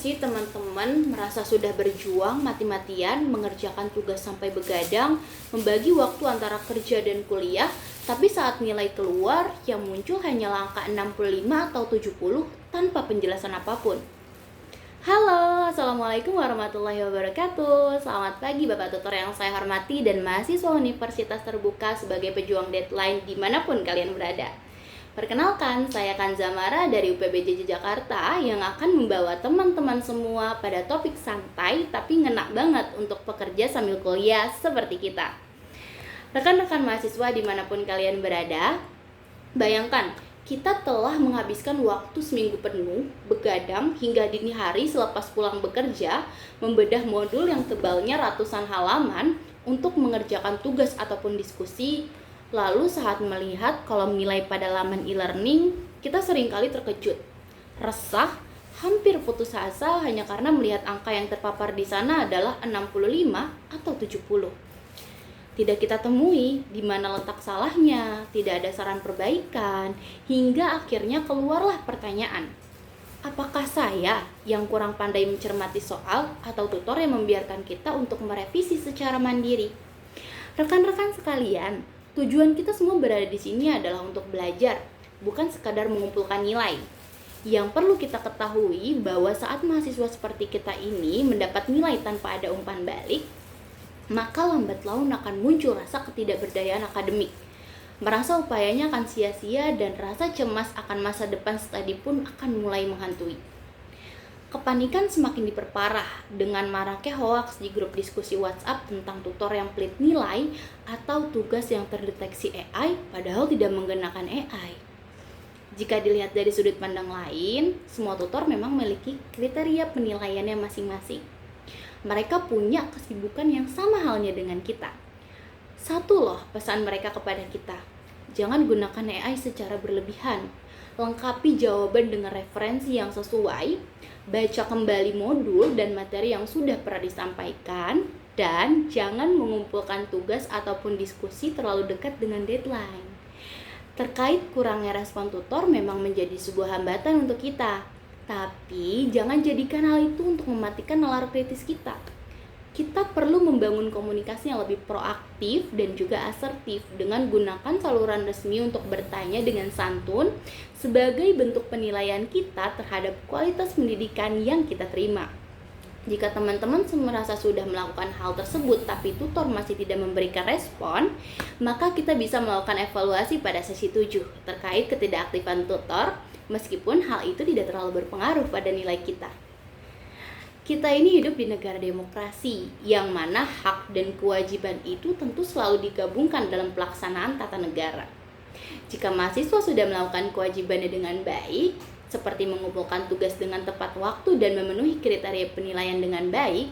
sih teman-teman merasa sudah berjuang mati-matian, mengerjakan tugas sampai begadang, membagi waktu antara kerja dan kuliah, tapi saat nilai keluar yang muncul hanya angka 65 atau 70 tanpa penjelasan apapun? Halo, Assalamualaikum warahmatullahi wabarakatuh. Selamat pagi Bapak Tutor yang saya hormati dan mahasiswa Universitas Terbuka sebagai pejuang deadline dimanapun kalian berada. Perkenalkan, saya Kanza Mara dari UPBJ Jakarta yang akan membawa teman-teman semua pada topik santai tapi ngena banget untuk pekerja sambil kuliah seperti kita. Rekan-rekan mahasiswa dimanapun kalian berada, bayangkan kita telah menghabiskan waktu seminggu penuh begadang hingga dini hari selepas pulang bekerja, membedah modul yang tebalnya ratusan halaman untuk mengerjakan tugas ataupun diskusi. Lalu saat melihat kolom nilai pada laman e-learning, kita seringkali terkejut, resah, hampir putus asa hanya karena melihat angka yang terpapar di sana adalah 65 atau 70. Tidak kita temui di mana letak salahnya, tidak ada saran perbaikan, hingga akhirnya keluarlah pertanyaan. Apakah saya yang kurang pandai mencermati soal atau tutor yang membiarkan kita untuk merevisi secara mandiri? Rekan-rekan sekalian, tujuan kita semua berada di sini adalah untuk belajar, bukan sekadar mengumpulkan nilai. Yang perlu kita ketahui bahwa saat mahasiswa seperti kita ini mendapat nilai tanpa ada umpan balik, maka lambat laun akan muncul rasa ketidakberdayaan akademik. Merasa upayanya akan sia-sia dan rasa cemas akan masa depan studi pun akan mulai menghantui. Kepanikan semakin diperparah dengan maraknya hoaks di grup diskusi WhatsApp tentang tutor yang pelit nilai atau tugas yang terdeteksi AI padahal tidak menggunakan AI. Jika dilihat dari sudut pandang lain, semua tutor memang memiliki kriteria penilaiannya masing-masing. Mereka punya kesibukan yang sama halnya dengan kita. Satu loh pesan mereka kepada kita, jangan gunakan AI secara berlebihan. Lengkapi jawaban dengan referensi yang sesuai, baca kembali modul dan materi yang sudah pernah disampaikan, dan jangan mengumpulkan tugas ataupun diskusi terlalu dekat dengan deadline. Terkait kurangnya respon tutor memang menjadi sebuah hambatan untuk kita, tapi jangan jadikan hal itu untuk mematikan nalar kritis kita. Kita perlu membangun komunikasi yang lebih proaktif dan juga asertif dengan gunakan saluran resmi untuk bertanya dengan santun sebagai bentuk penilaian kita terhadap kualitas pendidikan yang kita terima. Jika teman-teman merasa sudah melakukan hal tersebut tapi tutor masih tidak memberikan respon, maka kita bisa melakukan evaluasi pada sesi 7 terkait ketidakaktifan tutor, meskipun hal itu tidak terlalu berpengaruh pada nilai kita. Kita ini hidup di negara demokrasi, yang mana hak dan kewajiban itu tentu selalu digabungkan dalam pelaksanaan tata negara. Jika mahasiswa sudah melakukan kewajibannya dengan baik, seperti mengumpulkan tugas dengan tepat waktu dan memenuhi kriteria penilaian dengan baik,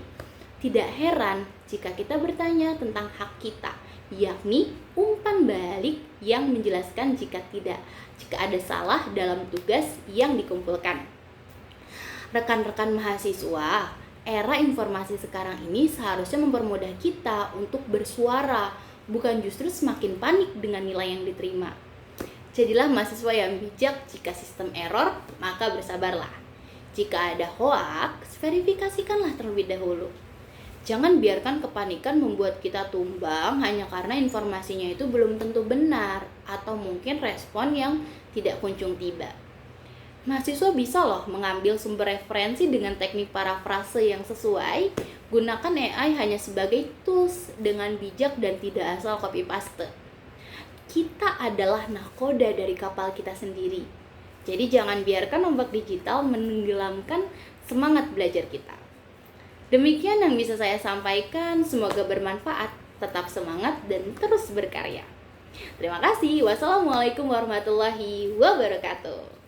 tidak heran jika kita bertanya tentang hak kita, yakni umpan balik yang menjelaskan jika ada salah dalam tugas yang dikumpulkan. Rekan-rekan mahasiswa, era informasi sekarang ini seharusnya mempermudah kita untuk bersuara, bukan justru semakin panik dengan nilai yang diterima. Jadilah mahasiswa yang bijak. Jika sistem error, maka bersabarlah. Jika ada hoaks, verifikasikanlah terlebih dahulu. Jangan biarkan kepanikan membuat kita tumbang hanya karena informasinya itu belum tentu benar atau mungkin respon yang tidak kunjung tiba. Mahasiswa bisa loh mengambil sumber referensi dengan teknik parafrase yang sesuai. Gunakan AI hanya sebagai tools dengan bijak dan tidak asal copy paste. Kita adalah nahkoda dari kapal kita sendiri. Jadi jangan biarkan ombak digital menenggelamkan semangat belajar kita. Demikian yang bisa saya sampaikan, semoga bermanfaat. Tetap semangat dan terus berkarya. Terima kasih. Wassalamualaikum warahmatullahi wabarakatuh.